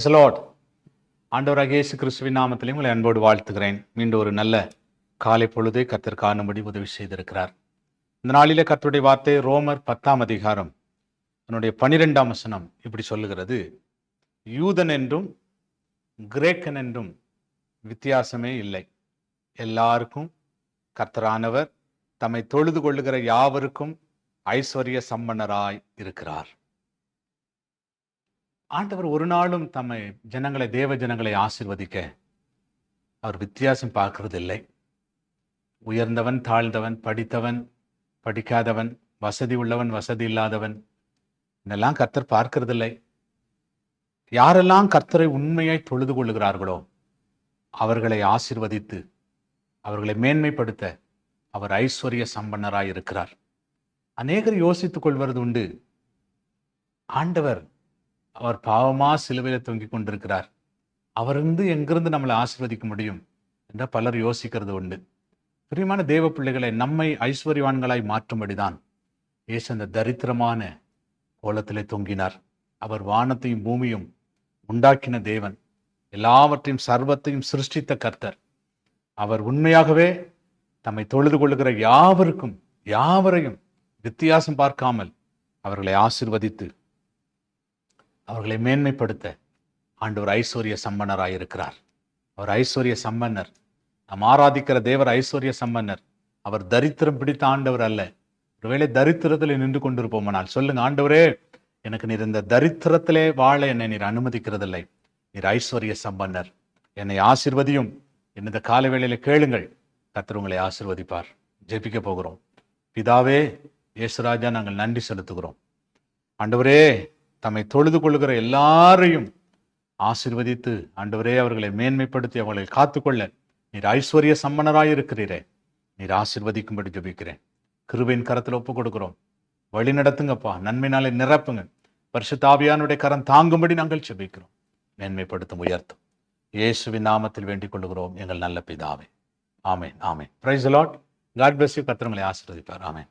Praise the Lord. ஆண்டவராகிய இயேசு கிறிஸ்துவின் நாமத்திலே உங்களை அன்போடு வாழ்த்துகிறேன். மீண்டும் ஒரு நல்ல காலை பொழுதை கர்த்தர் காணும்படி உதவி செய்திருக்கிறார். இந்த நாளிலே கர்த்தருடைய வார்த்தை ரோமர் 10ஆம் அதிகாரம் அதனுடைய 12ஆம் வசனம் இப்படி சொல்லுகிறது. யூதன் என்றும் கிரேக்கன் என்றும் வித்தியாசமே இல்லை, எல்லாருக்கும் கர்த்தரானவர் தம்மை தொழுது கொள்ளுகிற யாவருக்கும் ஐஸ்வர்ய சம்பன்னராய் இருக்கிறார். ஆண்டவர் ஒரு நாளும் தம்மை ஜனங்களை, தேவ ஜனங்களை ஆசீர்வதிக்க அவர் வித்தியாசம் பார்க்கறதில்லை. உயர்ந்தவன், தாழ்ந்தவன், படித்தவன், படிக்காதவன், வசதி உள்ளவன், வசதி இல்லாதவன், இதெல்லாம் கர்த்தர் பார்க்கறதில்லை. யாரெல்லாம் கர்த்தரை உண்மையாய் தொழுது கொள்ளுகிறார்களோ அவர்களை ஆசீர்வதித்து அவர்களை மேன்மைப்படுத்த அவர் ஐஸ்வர்ய சம்பன்னராய் இருக்கிறார். அநேகர் யோசித்துக் கொள்வது உண்டு, ஆண்டவர் அவர் பாவமா சிலுவையில் தொங்கிக் கொண்டிருக்கிறார், அவரிருந்து எங்கிருந்து நம்மளை ஆசீர்வதிக்க முடியும் என்ற பலர் யோசிக்கிறது உண்டு. பிரியமான தேவ பிள்ளைகளை, நம்மை ஐஸ்வர்யவான்களாய் மாற்றும்படிதான் இயேசு அந்த தரித்திரமான கோலத்திலே தொங்கினார். அவர் வானத்தையும் பூமியும் உண்டாக்கின தேவன், எல்லாவற்றையும் சர்வத்தையும் சிருஷ்டித்த கர்த்தர். அவர் உண்மையாகவே தம்மை தொழுது கொள்ளுகிற யாவரையும் வித்தியாசம் பார்க்காமல் அவர்களை ஆசீர்வதித்து அவர்களை மேன்மைப்படுத்த ஆண்டவர் ஐஸ்வர்ய சம்பன்னராய் இருக்கிறார். அவர் ஐஸ்வர்ய சம்பன்னர். நாம் ஆராதிக்கிற தேவர் ஐஸ்வர்ய சம்பன்னர். அவர் தரித்திரம் பிடித்த ஆண்டவர் அல்ல. ஒருவேளை தரித்திரத்தில் நின்று கொண்டிருப்போமானால் சொல்லுங்க, ஆண்டவரே, எனக்கு நீர் இந்த தரித்திரத்திலே வாழ என்னை நீர் அனுமதிக்கிறதில்லை, நீர் ஐஸ்வர்ய சம்பன்னர், என்னை ஆசீர்வதியும். இந்த கால வேளையில கேளுங்கள், கர்த்தர் உங்களை ஆசீர்வதிப்பார். ஜெபிக்க போகிறோம். பிதாவே, இயேசுராஜா, நாங்கள் நன்றி செலுத்துகிறோம். ஆண்டவரே, தம்மை தொழுது கொள்ளுகிற எல்லாரையும் ஆசீர்வதித்து ஆண்டவரே அவர்களை மேன்மைப்படுத்தி அவர்களை காத்துக்கொள்ள நீர் ஐஸ்வர்ய சம்பன்னராய் இருக்கிறீரே, நீர் ஆசீர்வதிக்கும்படி ஜெபிக்கிறேன். கிருபையின் கரத்தில் ஒப்பு கொடுக்கிறோம். வழி நடத்துங்கப்பா, நன்மையினாலே நிரப்புங்க. பரிசுத்த ஆவியானுடைய கரம் தாங்கும்படி நாங்கள் ஜெபிக்கிறோம். மேன்மைப்படுத்தும், உயர்த்தும். இயேசுவின் நாமத்தில் வேண்டிக் கொள்ளுகிறோம் எங்கள் நல்ல பிதாவே. ஆமென், ஆமென். Praise the Lord. God bless you. கர்த்தர் உங்களை ஆசீர்வதிப்பார். ஆமென்.